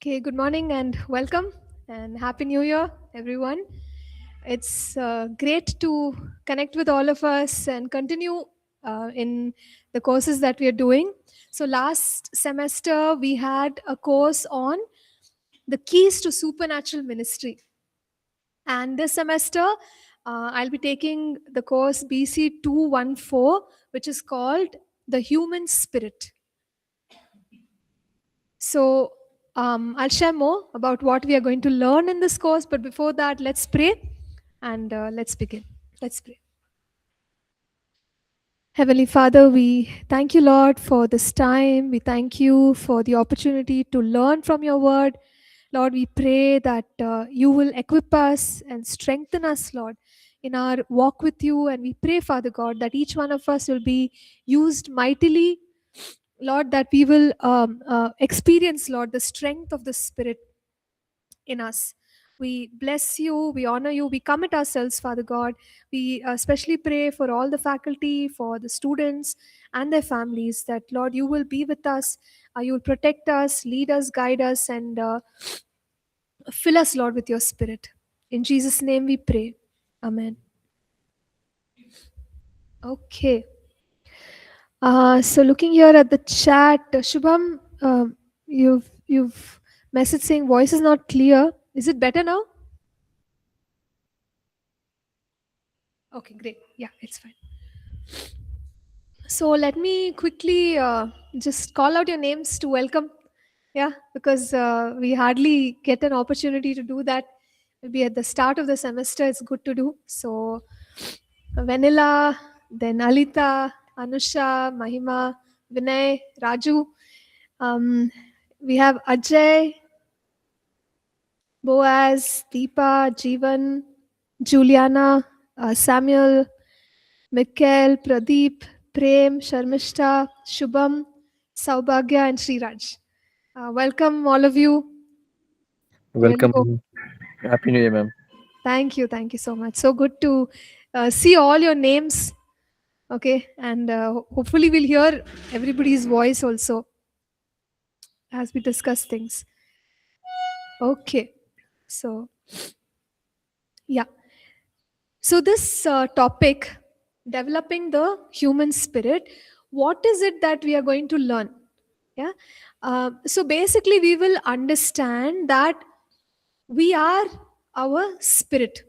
Okay, good morning and welcome and Happy New Year, everyone. It's great to connect with all of us and continue in the courses that we are doing. So, last semester we had a course on the keys to supernatural ministry, and this semester I'll be taking the course BC 214, which is called the human spirit. So, I'll share more about what we are going to learn in this course. But before that, let's pray and let's begin. Let's pray. Heavenly Father, we thank you, Lord, for this time. We thank you for the opportunity to learn from your word. Lord, we pray that you will equip us and strengthen us, Lord, in our walk with you. And we pray, Father God, that each one of us will be used mightily, Lord, that we will experience, Lord, the strength of the Spirit in us. We bless you, we honor you, we commit ourselves, Father God. We especially pray for all the faculty, for the students and their families, that, Lord, you will be with us, you will protect us, lead us, guide us, and fill us, Lord, with your Spirit. In Jesus' name we pray. Amen. Okay. So looking here at the chat, Shubham, you've message saying voice is not clear. Is it better now? Okay, great. Yeah, it's fine. So let me quickly just call out your names to welcome. Yeah, because we hardly get an opportunity to do that. Maybe at the start of the semester, it's good to do. So, Vanilla, then Alita, Anusha, Mahima, Vinay, Raju. Um, we have Ajay, Boaz, Deepa, Jeevan, Juliana, Samuel, Mikhail, Pradeep, Prem, Sharmishta, Shubham, Saubhagya, and Sriraj. Welcome, all of you. Really hope. Welcome. Happy New Year, ma'am. Thank you so much. So good to see all your names. Okay, and hopefully we'll hear everybody's voice also as we discuss things. Okay, so yeah. So this topic, developing the human spirit, what is it that we are going to learn? Yeah. So basically, we will understand that we are our spirit,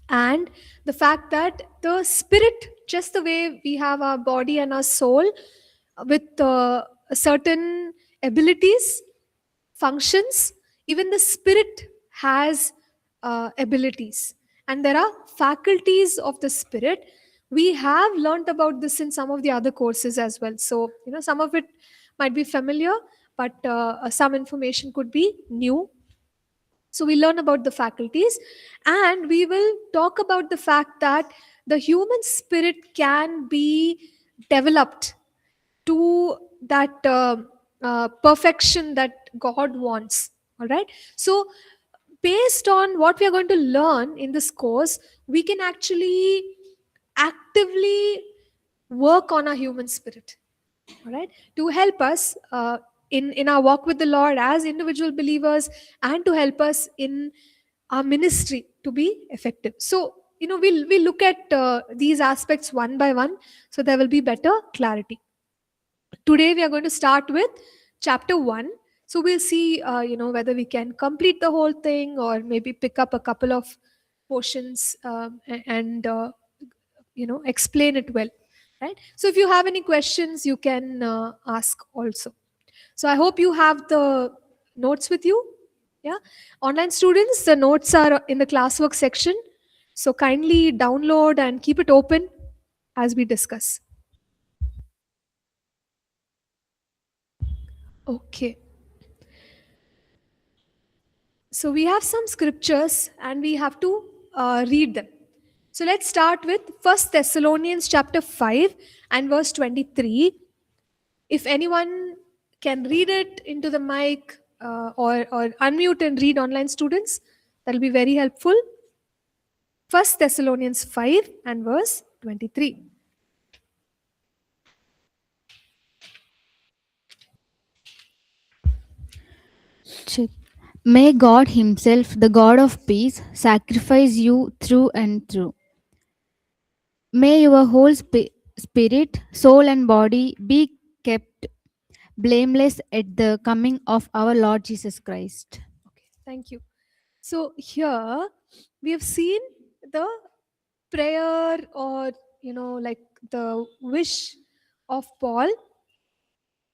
and the fact that the spirit, just the way we have our body and our soul with certain abilities, functions, even the spirit has abilities, and there are faculties of the spirit. We have learned about this in some of the other courses as well, so some of it might be familiar, but some information could be new. So we learn about the faculties, and we will talk about the fact that the human spirit can be developed to that perfection that God wants. All right. So, based on what we are going to learn in this course, we can actually actively work on our human spirit. All right, to help us in our walk with the Lord as individual believers, and to help us in our ministry to be effective. So we'll look at these aspects one by one, so there will be better clarity. Today we are going to start with chapter 1. So we'll see whether we can complete the whole thing or maybe pick up a couple of portions and explain it well, right? So if you have any questions, you can ask also. So I hope you have the notes with you. Yeah, online students, the notes are in the classwork section, so kindly download and keep it open as we discuss. Okay. So we have some scriptures and we have to read them. So let's start with First Thessalonians chapter 5 and verse 23. If anyone can read it into the mic, or unmute and read, online students, that will be very helpful. First Thessalonians 5 and verse 23. Check. May God Himself, the God of peace, sacrifice you through and through. May your whole spirit, soul, and body be kept blameless at the coming of our Lord Jesus Christ. Okay, thank you. So here we have seen the prayer, or like the wish of Paul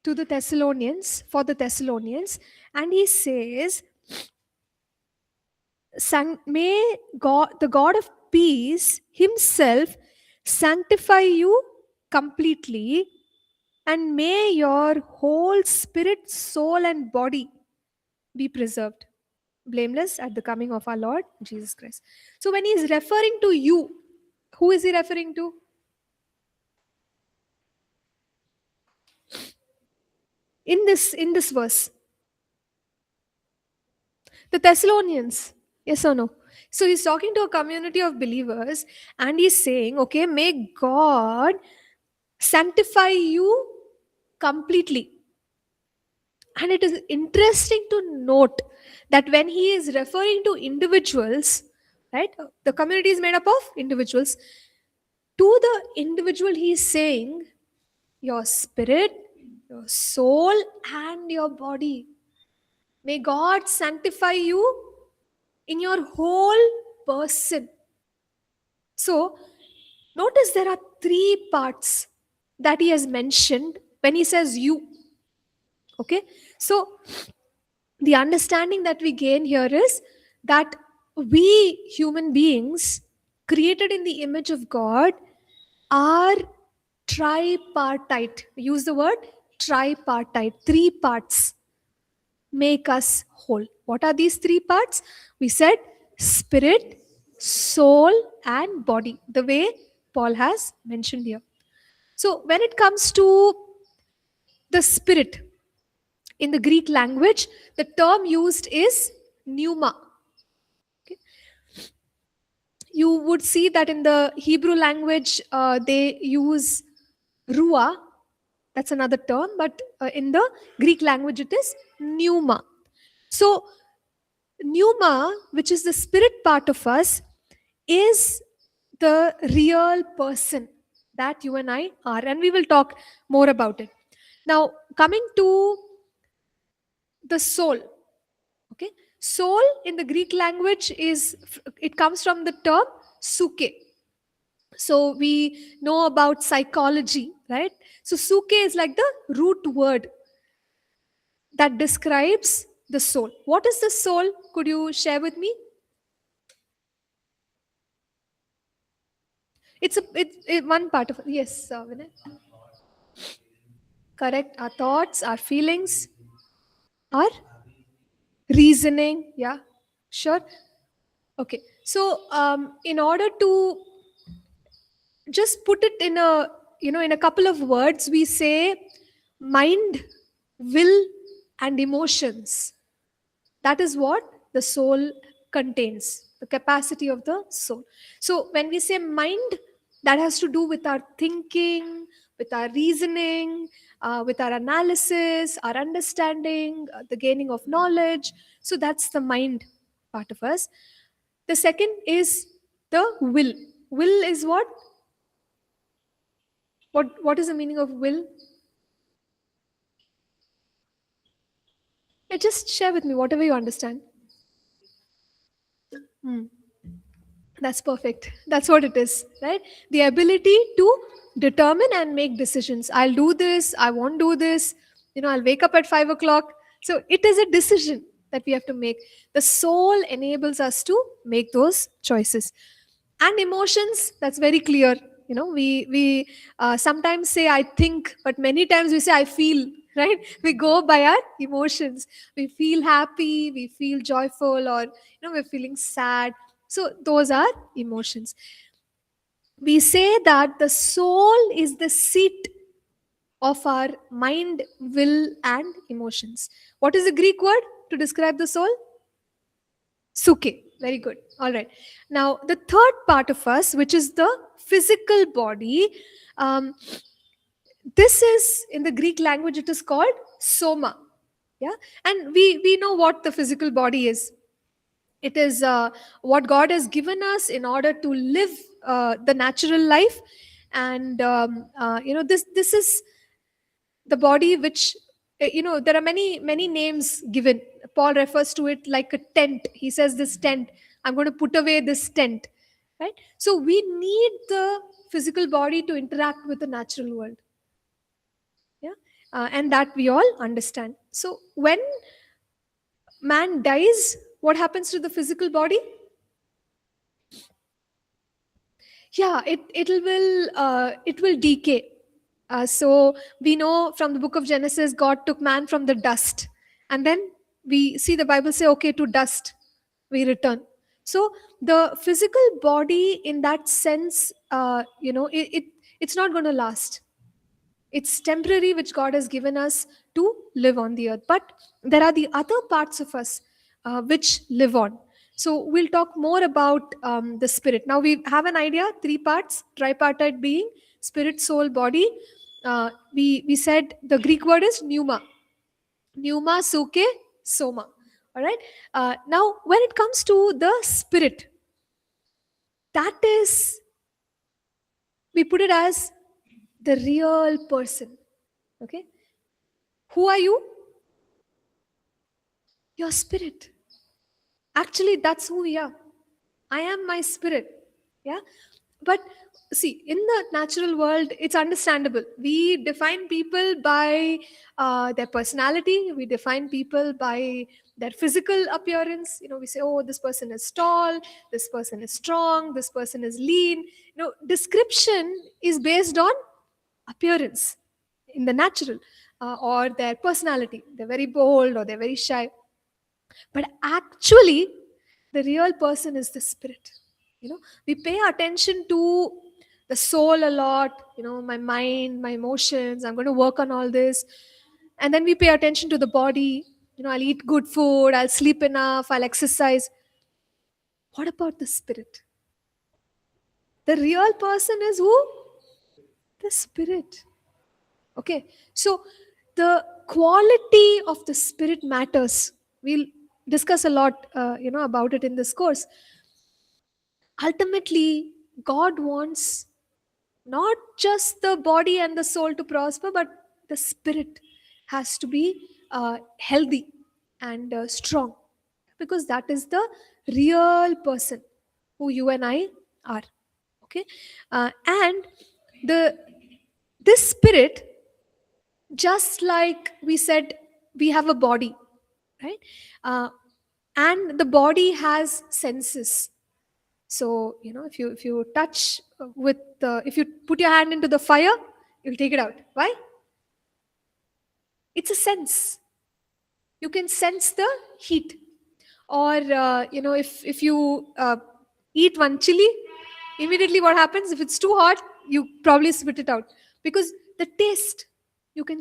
to the Thessalonians, for the Thessalonians, and he says, may God, the God of peace himself, sanctify you completely, and may your whole spirit, soul, and body be preserved blameless at the coming of our Lord Jesus Christ. So when he is referring to you, who is he referring to? In this verse, the Thessalonians. Yes or no? So he's talking to a community of believers, and he's saying, okay, may God sanctify you completely. And it is interesting to note that when he is referring to individuals, right, the community is made up of individuals. To the individual, he is saying, your spirit, your soul, and your body. May God sanctify you in your whole person. So, notice there are three parts that he has mentioned when he says you. Okay? So, the understanding that we gain here is that we human beings, created in the image of God, are tripartite. We use the word tripartite, three parts make us whole. What are these three parts? We said spirit, soul, and body, the way Paul has mentioned here. So, when it comes to the spirit, in the Greek language, the term used is pneuma. Okay. You would see that in the Hebrew language, they use rua. That's another term, but in the Greek language, it is pneuma. So, pneuma, which is the spirit part of us, is the real person that you and I are. And we will talk more about it. Now, coming to the soul. Okay. Soul in the Greek language it comes from the term suke. So we know about psychology, right? So suke is like the root word that describes the soul. What is the soul? Could you share with me? It's one part of, yes, Vinay. Correct. Our thoughts, our feelings, our reasoning. Yeah, sure. Okay. So in order to just put it in a in a couple of words, we say mind, will, and emotions. That is what the soul contains, the capacity of the soul. So when we say mind, that has to do with our thinking, with our reasoning, with our analysis, our understanding, the gaining of knowledge. So that's the mind part of us. The second is the will. Will is what? What is the meaning of will? Yeah, just share with me whatever you understand. Hmm. That's perfect. That's what it is, right? The ability to determine and make decisions. I'll do this, I won't do this, I'll wake up at 5 o'clock. So it is a decision that we have to make. The soul enables us to make those choices. And emotions, that's very clear. We sometimes say I think, but many times we say I feel, right? We go by our emotions. We feel happy, we feel joyful, or we're feeling sad. So those are emotions. We say that the soul is the seat of our mind, will, and emotions. What is the Greek word to describe the soul? Suke. Very good. All right. Now, the third part of us, which is the physical body, this is in the Greek language, it is called soma. Yeah, and we know what the physical body is. It is what God has given us in order to live the natural life. And this is the body which, there are many names given. Paul refers to it like a tent. He says, this tent, I'm going to put away this tent, right? So we need the physical body to interact with the natural world. Yeah, and that we all understand. So when man dies, what happens to the physical body? Yeah, it will decay. So we know from the book of Genesis, God took man from the dust, and then we see the Bible say, okay, to dust we return. So the physical body in that sense, it's not going to last. It's temporary, which God has given us to live on the earth. But there are the other parts of us which live on. So we'll talk more about the spirit. Now we have an idea, three parts, tripartite being, spirit, soul, body. We said the Greek word is pneuma, suke, soma. All right. Now, when it comes to the spirit, that is, we put it as the real person. Okay. Who are you? Your spirit. Actually, that's who we are. I am my spirit. Yeah. But see, in the natural world, it's understandable. We define people by their personality, we define people by their physical appearance. We say, oh, this person is tall, this person is strong, this person is lean. Description is based on appearance in the natural, or their personality. They're very bold or they're very shy. But actually, the real person is the spirit. We pay attention to the soul a lot, my mind, my emotions. I'm going to work on all this. And then we pay attention to the body. I'll eat good food, I'll sleep enough, I'll exercise. What about the spirit? The real person is who? The spirit. Okay. So the quality of the spirit matters. We'll discuss a lot about it in this course. Ultimately, God wants not just the body and the soul to prosper, but the spirit has to be healthy and strong, because that is the real person who you and I are. Okay. And the this spirit, just like we said, we have a body, right? uh, and the body has senses. So if you touch with if you put your hand into the fire, you'll take it out. Why? It's a sense. You can sense the heat. Or if you eat one chili, immediately what happens? If it's too hot, you probably spit it out, because the taste, you can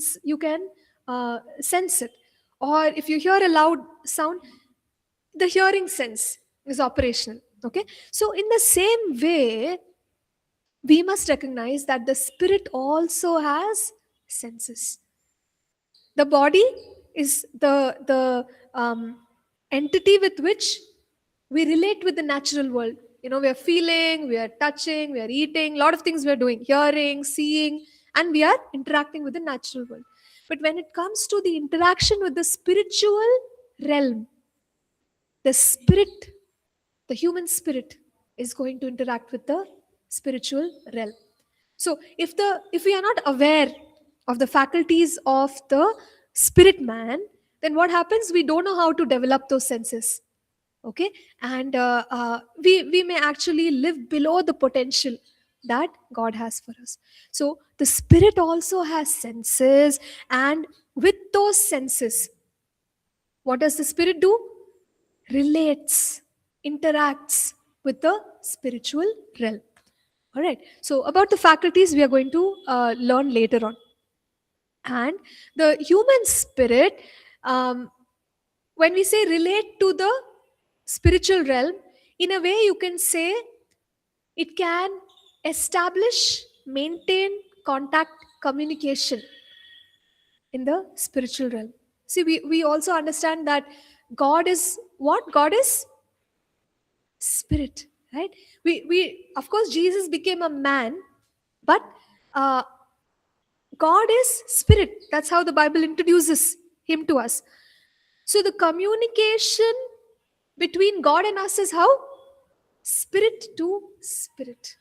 sense it. Or if you hear a loud sound, the hearing sense is operational. Okay. So in the same way, we must recognize that the spirit also has senses. The body is the entity with which we relate with the natural world. We are feeling, we are touching, we are eating, a lot of things we are doing, hearing, seeing, and we are interacting with the natural world. But when it comes to the interaction with the spiritual realm, the spirit, the human spirit, is going to interact with the spiritual realm. So if we are not aware of the faculties of the spirit man, then what happens? We don't know how to develop those senses. Okay. And we may actually live below the potential that God has for us. So the spirit also has senses, and with those senses, what does the spirit do? Relates, interacts with the spiritual realm. All right. So about the faculties, we are going to learn later on. And the human spirit, um, when we say relate to the spiritual realm, in a way you can say it can establish, maintain contact, communication in the spiritual realm. See, we also understand that God is what? God is spirit, right? We of course Jesus became a man, but uh, God is spirit. That's how the Bible introduces him to us. So the communication between God and us is how? Spirit to spirit.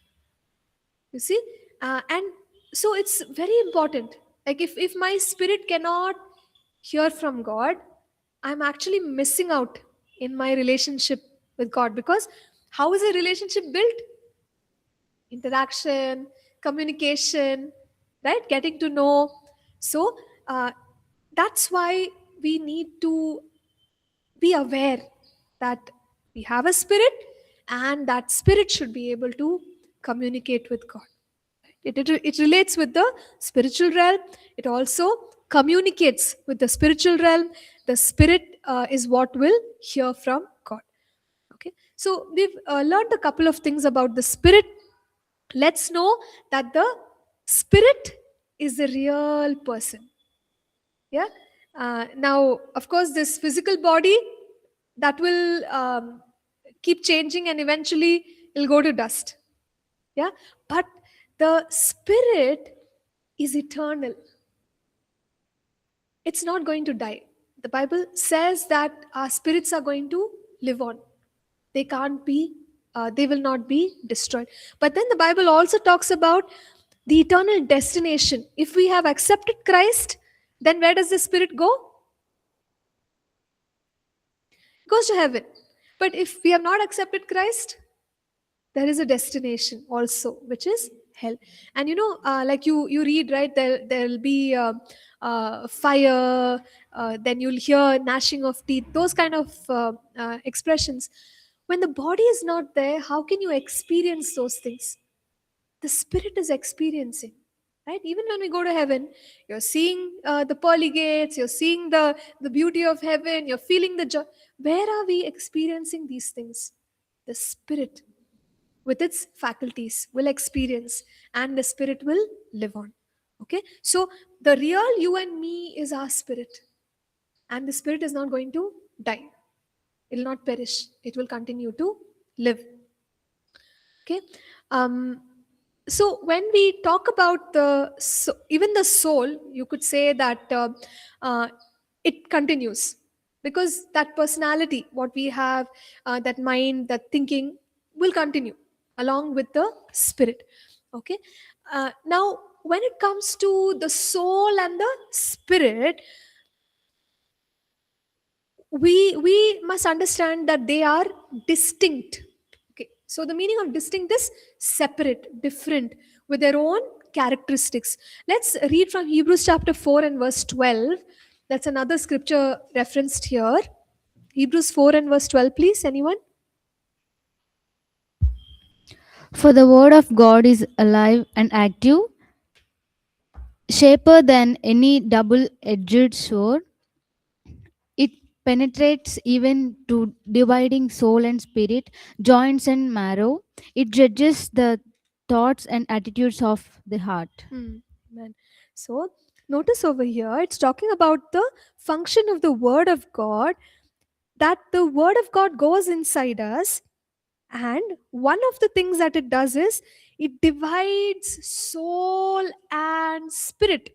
You see? And so it's very important. Like if my spirit cannot hear from God, I'm actually missing out in my relationship with God, because how is a relationship built? Interaction, communication, right? Getting to know. So that's why we need to be aware that we have a spirit, and that spirit should be able to communicate with God. It relates with the spiritual realm. It also communicates with the spiritual realm. The spirit is what will hear from God. Okay, so we've learned a couple of things about the spirit. Let's know that the spirit is a real person. Yeah. Now, of course, this physical body, that will keep changing, and eventually it'll go to dust. Yeah. But the spirit is eternal. It's not going to die. The Bible says that our spirits are going to live on. They can't be, they will not be destroyed. But then the Bible also talks about the eternal destination. If we have accepted Christ, then where does the spirit go? It goes to heaven. But if we have not accepted Christ, there is a destination also, which is hell. And like you read, right, there'll be fire, then you'll hear gnashing of teeth, those kind of expressions. When the body is not there, how can you experience those things? The spirit is experiencing, right? Even when we go to heaven, you're seeing the pearly gates, you're seeing the beauty of heaven, you're feeling the joy. Where are we experiencing these things? The spirit with its faculties will experience, and the spirit will live on. Okay, so the real you and me is our spirit, and the spirit is not going to die. It will not perish, it will continue to live. Okay. So when we talk about even the soul, you could say that uh, it continues, because that personality, what we have, that mind, that thinking, will continue along with the spirit. Okay. Now when it comes to the soul and the spirit, we must understand that they are distinct. Okay, so the meaning of distinct is separate, different, with their own characteristics. Let's read from Hebrews chapter 4 and verse 12. That's another scripture referenced here. Hebrews 4 and verse 12, please, anyone? For the word of God is alive and active, sharper than any double-edged sword. It penetrates even to dividing soul and spirit, joints and marrow. It judges the thoughts and attitudes of the heart. Amen. So notice over here, it's talking about the function of the word of God, that the word of God goes inside us, and one of the things that it does is it divides soul and spirit.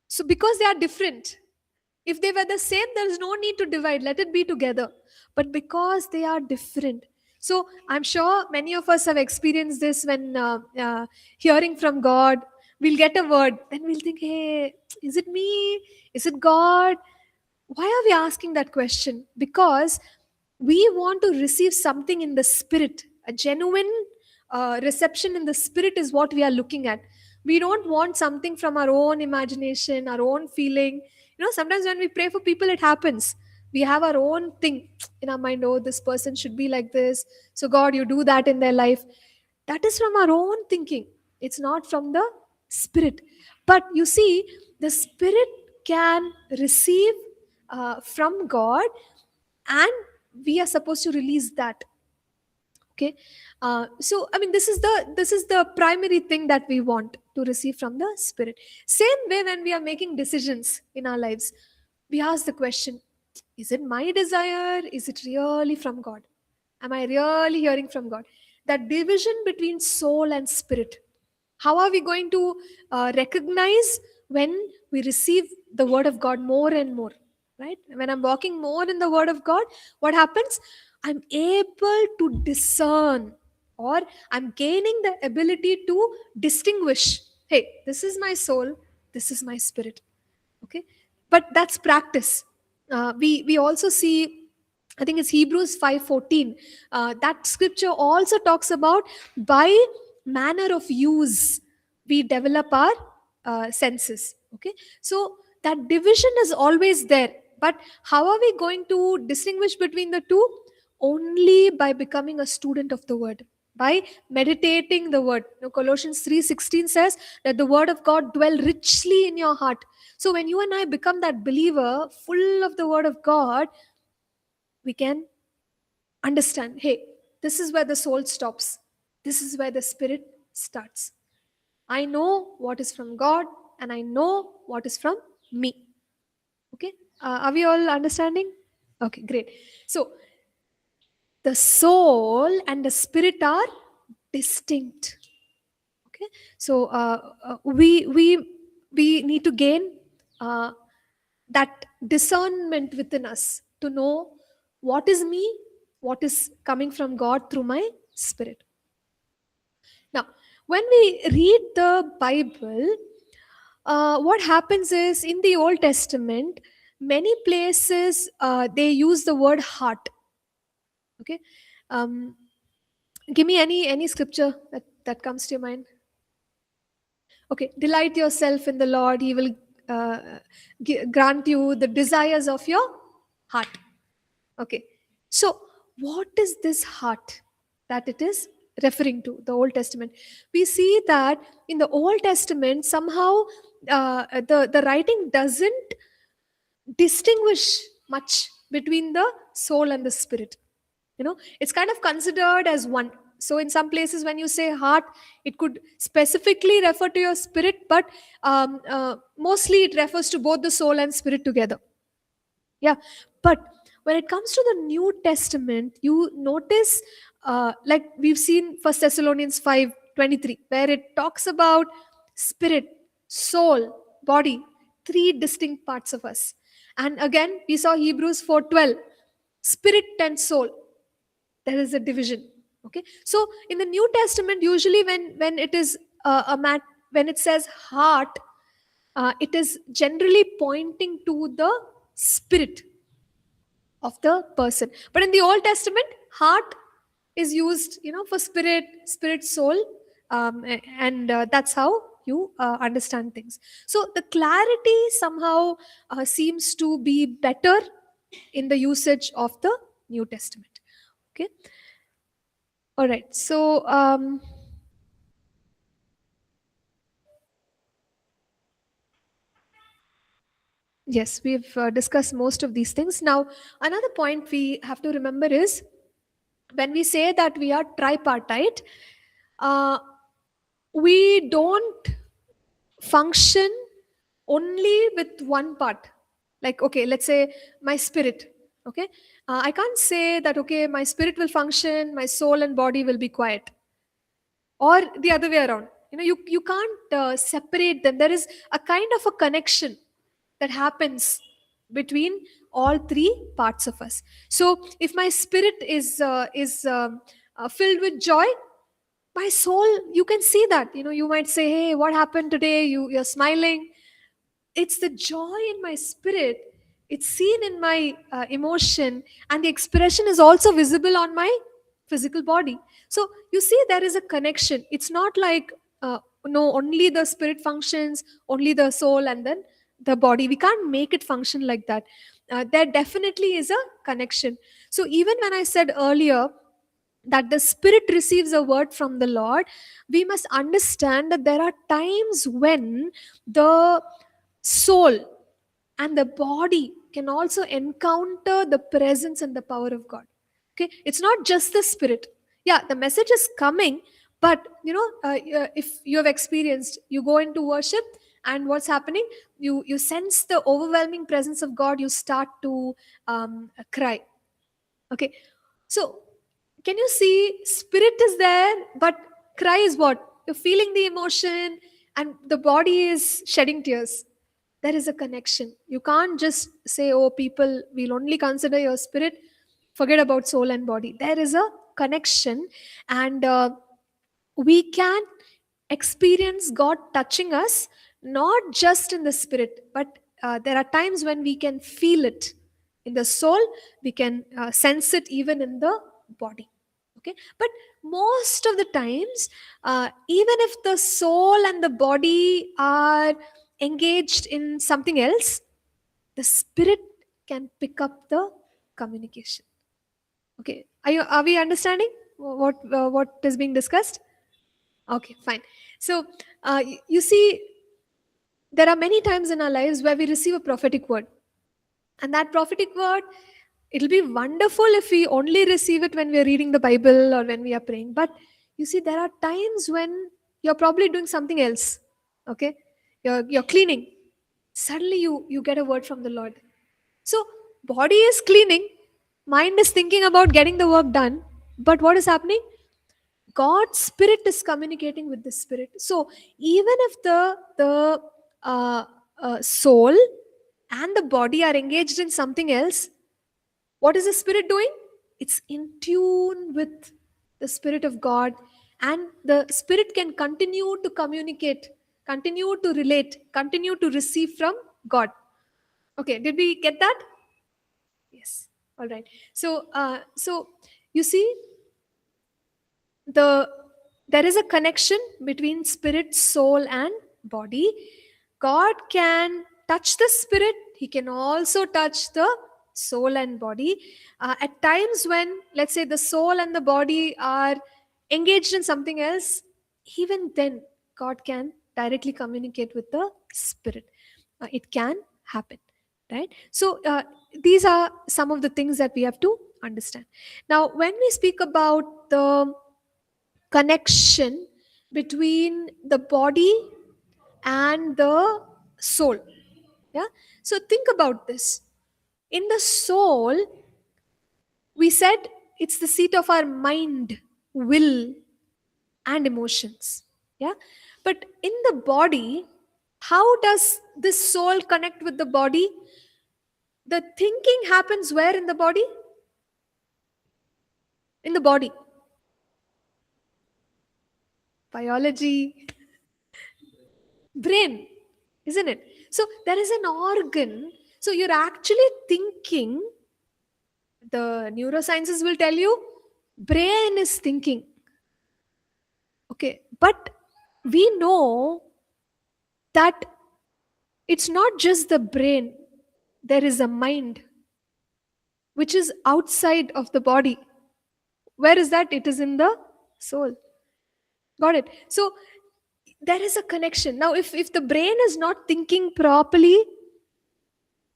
So because they are different, if they were the same, there is no need to divide, let it be together. But because they are different, so I'm sure many of us have experienced this when hearing from God, we'll get a word, then we'll think, hey, is it me? Is it God? Why are we asking that question? Because we want to receive something in the spirit. A genuine reception in the spirit is what we are looking at. We don't want something from our own imagination, our own feeling. Sometimes when we pray for people, it happens. We have our own thing in our mind. Oh, this person should be like this. So, God, you do that in their life. That is from our own thinking. It's not from the spirit. But you see, the spirit can receive from God, and we are supposed to release that. Okay. So I mean, this is the primary thing that we want, to receive from the Spirit. Same way, when we are making decisions in our lives, we ask the question, is it my desire? Is it really from God? Am I really hearing from God? That division between soul and spirit. How are we going to recognize when we receive the word of God more and more? Right? When I'm walking more in the word of God, what happens? I'm able to discern, or I'm gaining the ability to distinguish. Hey, this is my soul, this is my spirit. Okay, but that's practice. We also see, I think it's Hebrews 5:14. That scripture also talks about, by manner of use we develop our senses. Okay, so that division is always there. But how are we going to distinguish between the two? Only by becoming a student of the word, by meditating the word. Colossians 3:16 says that the word of God dwell richly in your heart. So when you and I become that believer full of the word of God, we can understand, hey, this is where the soul stops, this is where the spirit starts. I know what is from God, and I know what is from me. Okay, are we all understanding? Okay, great. So the soul and the spirit are distinct. Okay, so we need to gain that discernment within us to know what is me, what is coming from God through my spirit. Now, when we read the Bible, what happens is, in the Old Testament, many places they use the word heart. Okay, um, give me any scripture that comes to your mind. Okay, delight yourself in the Lord; He will grant you the desires of your heart. Okay, so what is this heart that it is referring to? The Old Testament. We see that in the Old Testament, somehow the writing doesn't distinguish much between the soul and the spirit. It's kind of considered as one. So in some places, when you say heart, it could specifically refer to your spirit, but mostly it refers to both the soul and spirit together. Yeah, but when it comes to the New Testament, you notice, like we've seen First Thessalonians 5:23, where it talks about spirit, soul, body, three distinct parts of us. And again, we saw Hebrews 4:12, spirit and soul. There is a division. Okay, so in the New Testament, usually when it is when it says heart, it is generally pointing to the spirit of the person. But in the Old Testament, heart is used, for spirit, soul, and that's how you understand things. So the clarity somehow seems to be better in the usage of the New Testament. Okay, all right. So yes, we've discussed most of these things. Now, another point we have to remember is, when we say that we are tripartite, uh, we don't function only with one part. Like, okay, let's say my spirit. Okay, I can't say that, okay, my spirit will function, my soul and body will be quiet, or the other way around. You can't separate them. There is a kind of a connection that happens between all three parts of us. So if my spirit is filled with joy, my soul, you can see that. You might say, hey, what happened today? You're smiling. It's the joy in my spirit. It's seen in my emotion, and the expression is also visible on my physical body. So you see, there is a connection. It's not like, no, only the spirit functions, only the soul, and then the body. We can't make it function like that. There definitely is a connection. So even when I said earlier that the spirit receives a word from the Lord, we must understand that there are times when the soul and the body can also encounter the presence and the power of God. Okay, it's not just the spirit. Yeah, the message is coming, But if you have experienced, you go into worship, and what's happening, you sense the overwhelming presence of God, you start to cry. Okay, so can you see, spirit is there, but cry is what? You're feeling the emotion, and the body is shedding tears. There is a connection. You can't just say, oh, people will only consider your spirit, forget about soul and body. There is a connection, and we can experience God touching us, not just in the spirit, but there are times when we can feel it in the soul, we can sense it even in the body. Okay, but most of the times, even if the soul and the body are engaged in something else, the spirit can pick up the communication. Okay, are we understanding what is being discussed? Okay, fine. So, you see, there are many times in our lives where we receive a prophetic word. And that prophetic word, it'll be wonderful if we only receive it when we are reading the Bible or when we are praying. But you see, there are times when you're probably doing something else. Okay? You're cleaning. Suddenly you get a word from the Lord. So, body is cleaning, mind is thinking about getting the work done. But what is happening? God's spirit is communicating with the spirit. So even if the uh, soul and the body are engaged in something else, what is the spirit doing? It's in tune with the spirit of God, and the spirit can continue to communicate, continue to relate, continue to receive from God. Okay, did we get that? Yes. All right. So you see, the there is a connection between spirit, soul, and body. God can touch the spirit, he can also touch the soul and body. At times when, let's say, the soul and the body are engaged in something else, even then God can directly communicate with the spirit. It can happen, right? So these are some of the things that we have to understand. Now when we speak about the connection between the body and the soul, yeah, so think about this. In the soul, we said it's the seat of our mind, will, and emotions, yeah. But in the body, how does this soul connect with the body? The thinking happens where in the body? In the body. Biology, brain, isn't it? So there is an organ. So you're actually thinking, the neurosciences will tell you, brain is thinking. Okay, but we know that it's not just the brain, there is a mind which is outside of the body. Where is that? It is in the soul. Got it? So there is a connection. Now if the brain is not thinking properly,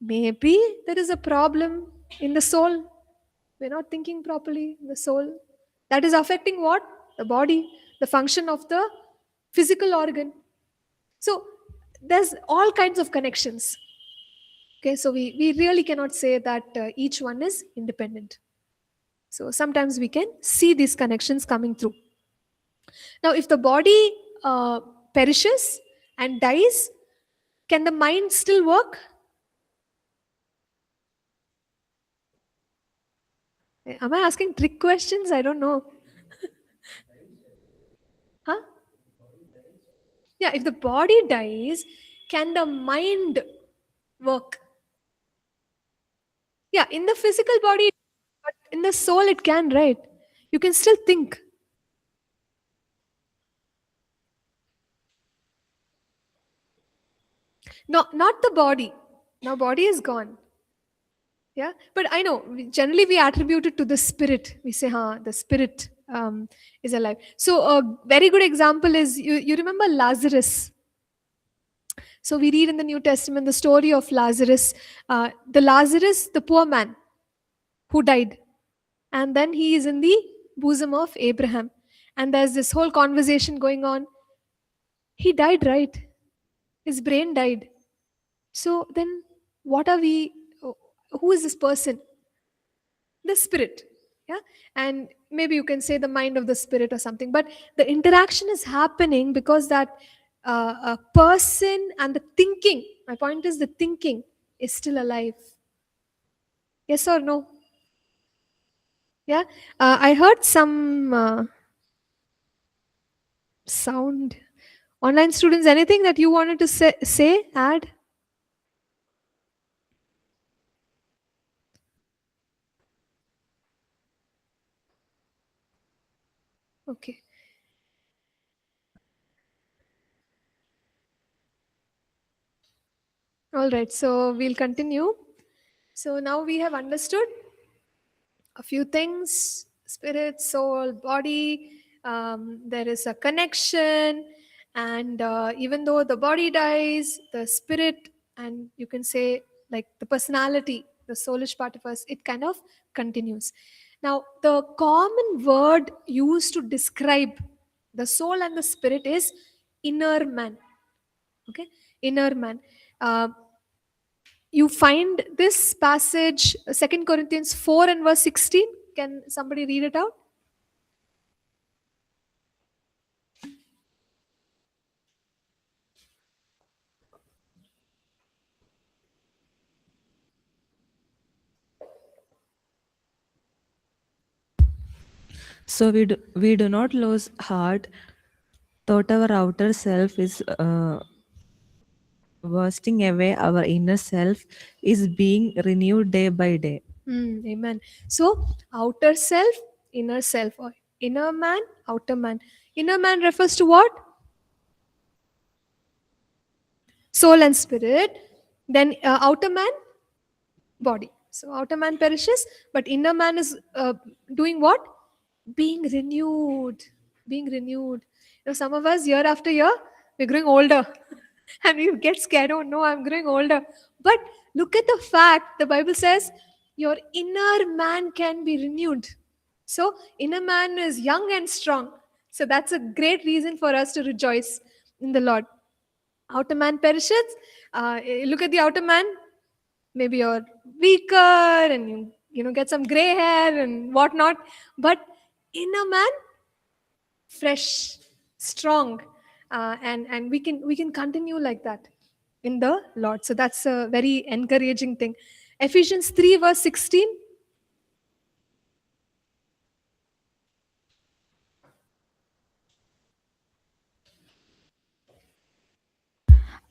maybe there is a problem in the soul. We're not thinking properly in the soul. That is affecting what? The body, the function of the physical organ. So there's all kinds of connections. Okay, so we really cannot say that each one is independent. So sometimes we can see these connections coming through. Now, if the body perishes and dies, can the mind still work? Am I asking trick questions? I don't know. Huh? Yeah, if the body dies, can the mind work? Yeah, in the physical body, but in the soul, it can, right? You can still think. No, not the body. Now, body is gone. Yeah, but I know generally we attribute it to the spirit. We say, "Ha, the spirit is alive." So a very good example is, you remember Lazarus. So we read in the New Testament the story of Lazarus, the poor man who died, and then he is in the bosom of Abraham, and there's this whole conversation going on. He died, right? His brain died. So then, what are we? Who is this person? The spirit. Yeah. And maybe you can say the mind of the spirit or something, but the interaction is happening because that a person and the thinking, my point is the thinking is still alive. Yes or no? Yeah. I heard some sound. Online students, anything that you wanted to say add? Okay. All right. So we'll continue. So now we have understood a few things: spirit, soul, body. There is a connection, and even though the body dies, the spirit, and you can say like the personality, the soulish part of us, it kind of continues. Now, the common word used to describe the soul and the spirit is inner man. Okay, inner man. Uh, you find this passage, 2 Corinthians 4 and verse 16. Can somebody read it out? So we do not lose heart, thought our outer self is wasting away, our inner self is being renewed day by day. Amen. So, outer self, inner self, or inner man, outer man. Inner man refers to what? Soul and spirit. Then outer man, body. So, outer man perishes, but inner man is doing what? Being renewed. Being renewed. Some of us, year after year, we're growing older. And we get scared. Oh no, I'm growing older. But look at the fact the Bible says your inner man can be renewed. So, inner man is young and strong. So, that's a great reason for us to rejoice in the Lord. Outer man perishes. Look at the outer man. Maybe you're weaker and you get some gray hair and whatnot. But inner man, fresh, strong, and we can continue like that in the Lord. So that's a very encouraging thing. Ephesians 3 verse 16.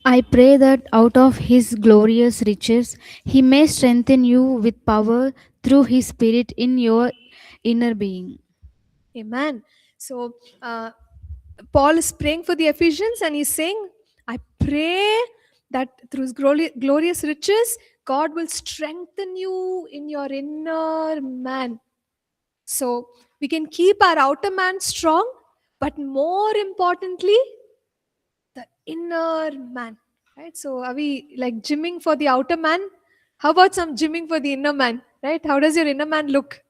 I pray that out of his glorious riches he may strengthen you with power through his spirit in your inner being. Amen. So Paul is praying for the Ephesians and he's saying, I pray that through his glorious riches, God will strengthen you in your inner man. So we can keep our outer man strong, but more importantly, the inner man. Right? So are we like gymming for the outer man? How about some gymming for the inner man? Right? How does your inner man look?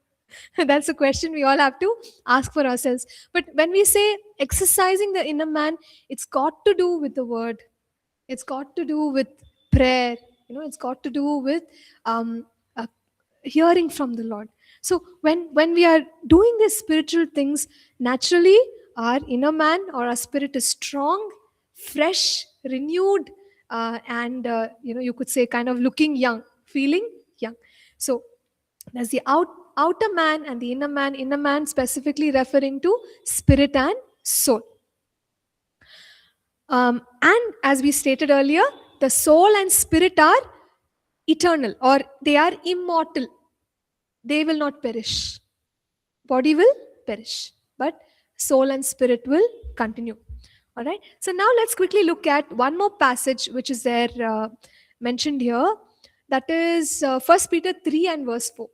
That's a question we all have to ask for ourselves. But when we say exercising the inner man, it's got to do with the word. It's got to do with prayer. It's got to do with um, uh, hearing from the Lord. So when we are doing these spiritual things, naturally our inner man or our spirit is strong, fresh, renewed, and you could say kind of looking young, feeling young. So there's the outer man and the inner man. Inner man specifically referring to spirit and soul. And as we stated earlier, the soul and spirit are eternal or they are immortal. They will not perish. Body will perish, but soul and spirit will continue. All right. So now let's quickly look at one more passage which is there mentioned here. That is 1 Peter 3 and verse 4.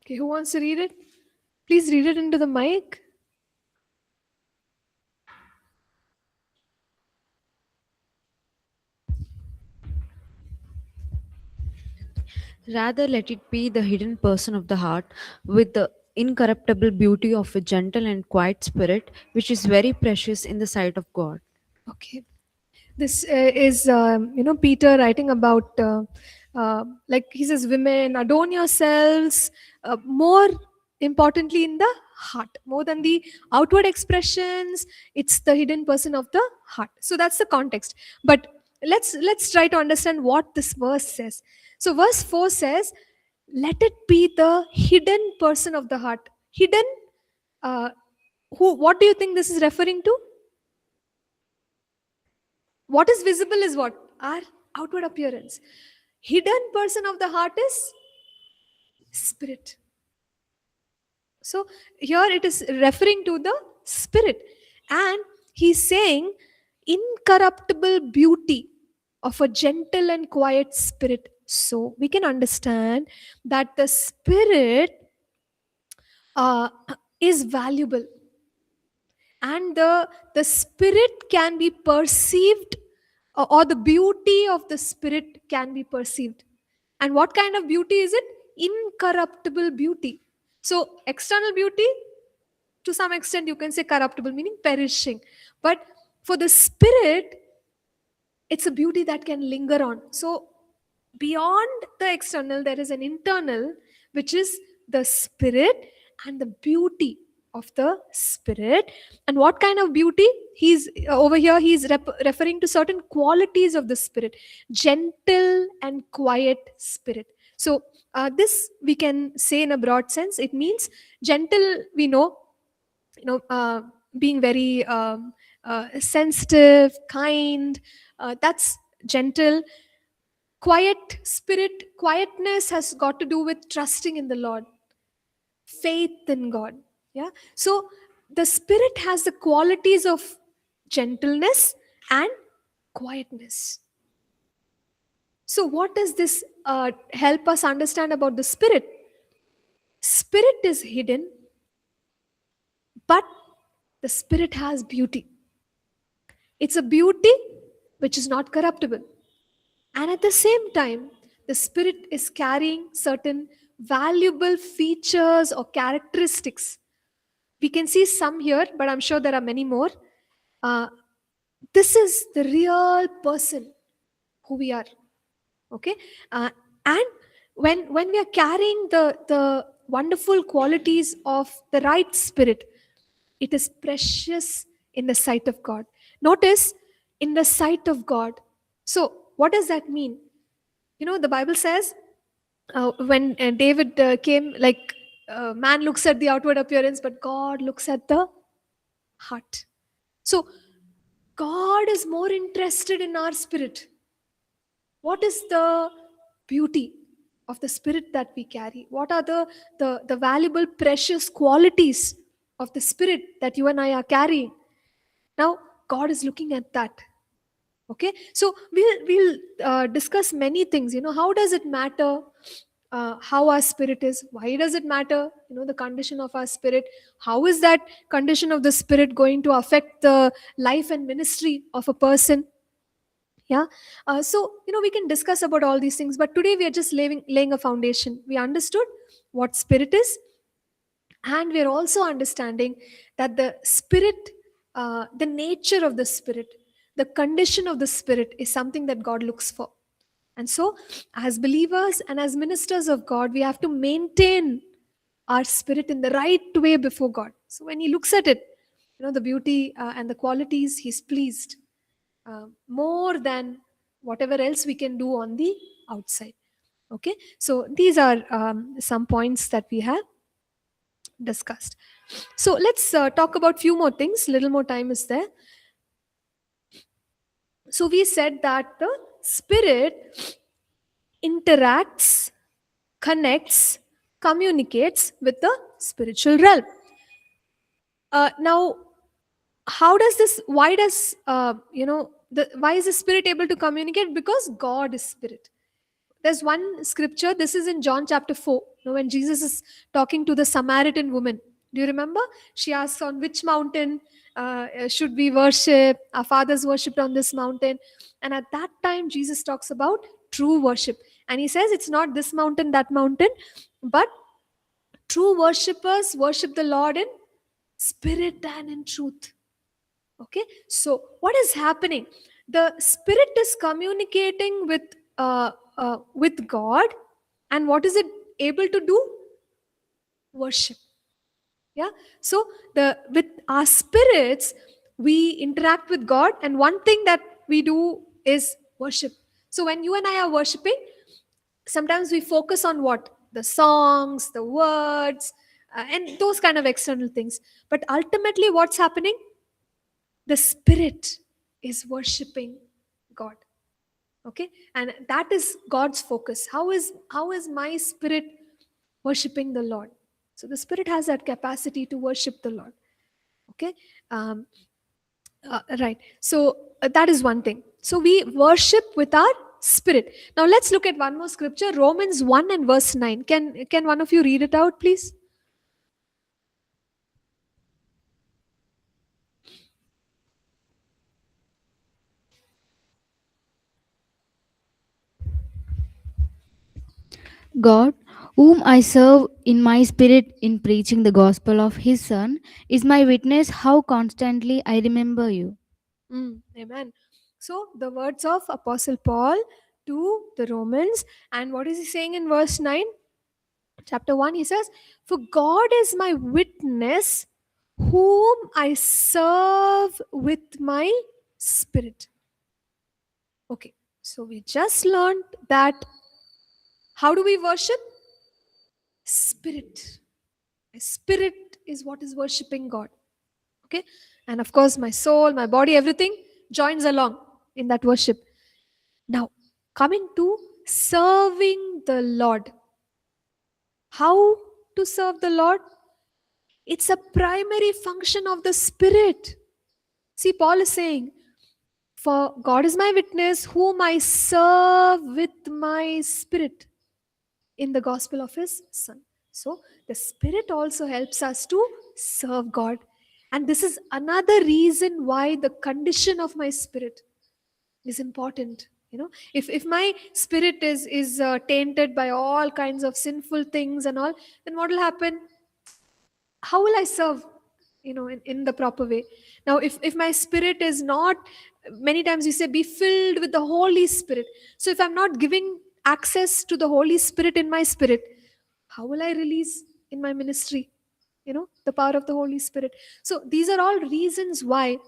Okay, who wants to read it? Please read it into the mic. Rather, let it be the hidden person of the heart with the incorruptible beauty of a gentle and quiet spirit, which is very precious in the sight of God. Okay. This is Peter writing about like he says, women, adorn yourselves more importantly in the heart, more than the outward expressions. It's the hidden person of the heart. So that's the context. But let's try to understand what this verse says. So verse 4 says, let it be the hidden person of the heart. Hidden, uh, who, what do you think this is referring to? What is visible is what? Our outward appearance. Hidden person of the heart is spirit. So here it is referring to the spirit. And he's saying incorruptible beauty of a gentle and quiet spirit. So we can understand that the spirit uh, is valuable, and the spirit can be perceived, or the beauty of the spirit can be perceived. And what kind of beauty is it? Incorruptible beauty. So external beauty, to some extent you can say corruptible, meaning perishing. But for the spirit, it's a beauty that can linger on. So beyond the external, there is an internal, which is the spirit and the beauty of the spirit. And what kind of beauty? He's over here, he's referring to certain qualities of the spirit: gentle and quiet spirit. So this we can say in a broad sense. It means gentle, we know, being very sensitive, kind, that's gentle. Quiet spirit, quietness has got to do with trusting in the Lord, faith in God. Yeah. So the spirit has the qualities of gentleness and quietness. So what does this help us understand about the spirit? Spirit is hidden, but the spirit has beauty. It's a beauty which is not corruptible. And at the same time, the spirit is carrying certain valuable features or characteristics. We can see some here, but I'm sure there are many more. Uh, this is the real person who we are. Okay? And when we are carrying the wonderful qualities of the right spirit, it is precious in the sight of God. Notice, in the sight of God. So, what does that mean? The Bible says when David came, like man looks at the outward appearance, but God looks at the heart. So, God is more interested in our spirit. What is the beauty of the spirit that we carry? What are the valuable, precious qualities of the spirit that you and I are carrying? Now, God is looking at that. Okay, so we'll discuss many things. How does it matter how our spirit is? Why does it matter? The condition of our spirit. How is that condition of the spirit going to affect the life and ministry of a person? Yeah. So we can discuss about all these things, but today we are just laying a foundation. We understood what spirit is, and we are also understanding that the spirit, the nature of the spirit, the condition of the spirit is something that God looks for. And so, as believers and as ministers of God, we have to maintain our spirit in the right way before God. So when He looks at it, the beauty and the qualities, He's pleased more than whatever else we can do on the outside. Okay, so these are some points that we have discussed. So let's talk about few more things. Little more time is there. So we said that the spirit interacts, connects, communicates with the spiritual realm. Now, how does this? Why does why is the spirit able to communicate? Because God is spirit. There's one scripture. This is in John chapter 4. When Jesus is talking to the Samaritan woman. Do you remember? She asks, on which mountain should we worship? Our fathers worshipped on this mountain. And at that time, Jesus talks about true worship. And he says it's not this mountain, that mountain, but true worshippers worship the Lord in spirit and in truth. Okay, so what is happening? The spirit is communicating with God, and what is it able to do? Worship. Yeah, so the with our spirits we interact with God, and one thing that we do is worship. So when you and I are worshiping, sometimes we focus on what? The songs, the words, and those kind of external things. But ultimately what's happening? The spirit is worshiping God. Okay, and that is God's focus. How is my spirit worshiping the Lord? So the spirit has that capacity to worship the Lord. Okay, um, right. So that is one thing. So we worship with our spirit. Now let's look at one more scripture, Romans 1 and verse 9. Can one of you read it out, please? God, whom I serve in my spirit in preaching the gospel of his Son, is my witness how constantly I remember you. Amen. So the words of Apostle Paul to the Romans, and what is he saying in verse 9? Chapter 1, he says, "For God is my witness, whom I serve with my spirit." Okay, so we just learned that how do we worship? Spirit. My spirit is what is worshiping God. Okay, and of course, my soul, my body, everything joins along in that worship. Now, coming to serving the Lord. How to serve the Lord? It's a primary function of the Spirit. See, Paul is saying, "For God is my witness, whom I serve with my spirit in the gospel of his Son." So, the Spirit also helps us to serve God. And this is another reason why the condition of my spirit is important. If my spirit is tainted by all kinds of sinful things and all, then what will happen? How will I serve in the proper way? Now, if my spirit is not, many times we say, be filled with the Holy Spirit. So if I'm not giving access to the Holy Spirit in my spirit, how will I release in my ministry the power of the Holy Spirit? So these are all reasons why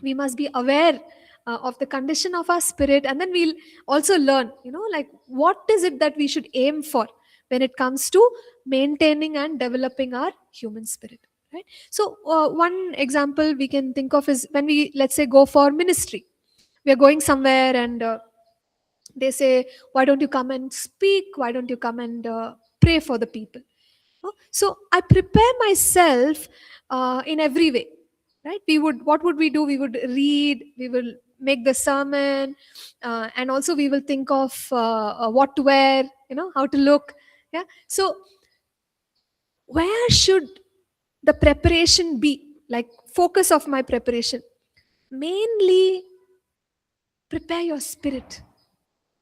we must be aware of the condition of our spirit, and then we'll also learn like what is it that we should aim for when it comes to maintaining and developing our human spirit, right? So one example we can think of is when we, let's say, go for ministry. We are going somewhere, and they say, "Why don't you come and speak? Why don't you come and pray for the people?" So I prepare myself in every way, right? What would we do? We would read, we will make the sermon, and also we will think of what to wear, how to look. Yeah. So where should the preparation be? Like, focus of my preparation. Mainly prepare your spirit,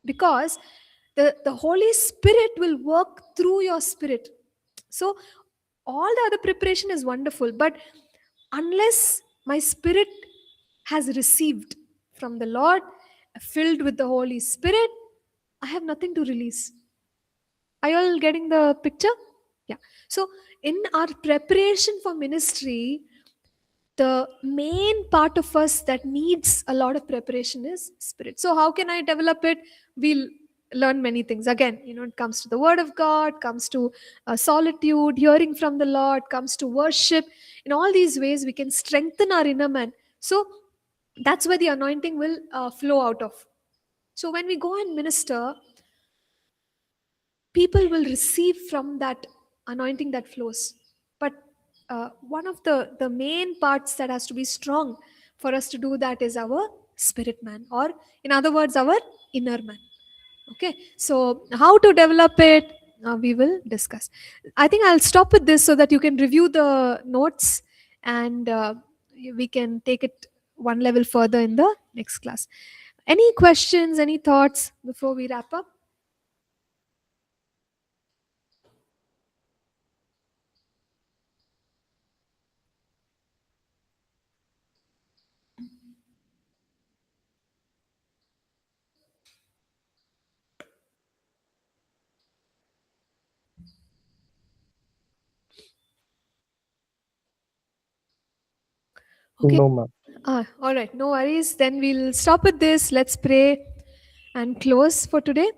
because the Holy Spirit will work through your spirit. So all the other preparation is wonderful, but unless my spirit has received from the Lord, filled with the Holy Spirit, I have nothing to release. Are you all getting the picture? Yeah. So in our preparation for ministry, the main part of us that needs a lot of preparation is spirit. So how can I develop it? We'll learn many things. Again, it comes to the word of God, comes to solitude, hearing from the Lord, comes to worship. In all these ways, we can strengthen our inner man. So that's where the anointing will flow out of. So when we go and minister, people will receive from that anointing that flows. But one of the main parts that has to be strong for us to do that is our spirit man, or in other words, our inner man. Okay, so how to develop it, we will discuss. I think I'll stop with this so that you can review the notes, and we can take it one level further in the next class. Any questions, any thoughts before we wrap up? Okay. No, ma'am. All right. No worries. Then we'll stop with this. Let's pray and close for today.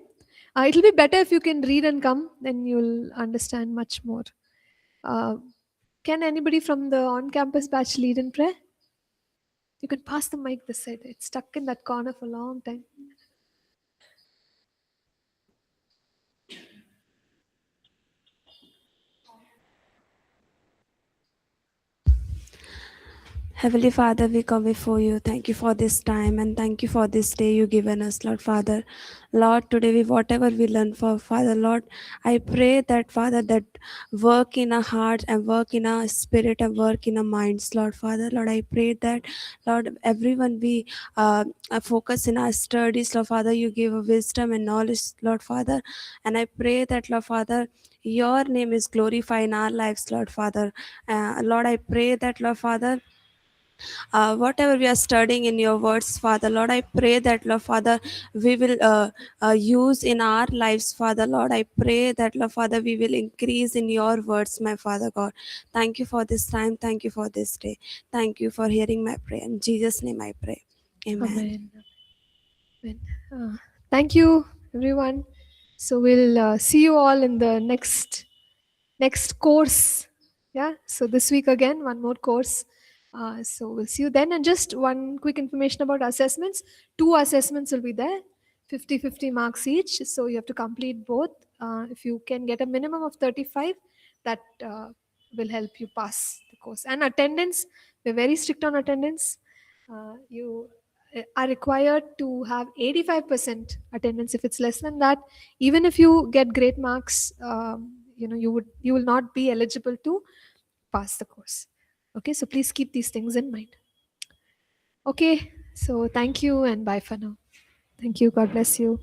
It'll be better if you can read and come, then you'll understand much more. Uh, can anybody from the on-campus batch lead in prayer? You can pass the mic this side. It's stuck in that corner for a long time. Heavenly Father, we come before you. Thank you for this time and thank you for this day you given us, Lord Father. Lord, today whatever we learn for Father, Lord, I pray that Father, that work in our hearts and work in our spirit and work in our minds, Lord Father. Lord, I pray that, Lord, everyone we focus in our studies, Lord Father, you give wisdom and knowledge, Lord Father. And I pray that, Lord Father, your name is glorified in our lives, Lord Father. Lord, I pray that, Lord Father, whatever we are studying in your words, Father, Lord, I pray that, Lord Father, we will use in our lives, Father, Lord. I pray that, Lord Father, we will increase in your words, my Father God. Thank you for this time. Thank you for this day. Thank you for hearing my prayer. In Jesus' name I pray. Amen. Amen. Amen. Thank you, everyone. So we'll see you all in the next course. Yeah. So this week again, one more course. So we'll see you then. And just one quick information about assessments. 2 assessments will be there, 50-50 marks each. So you have to complete both. If you can get a minimum of 35, that will help you pass the course. And attendance, we're very strict on attendance. You are required to have 85% attendance. If it's less than that, even if you get great marks, you will not be eligible to pass the course. Okay, so please keep these things in mind. Okay, so thank you and bye for now. Thank you. God bless you.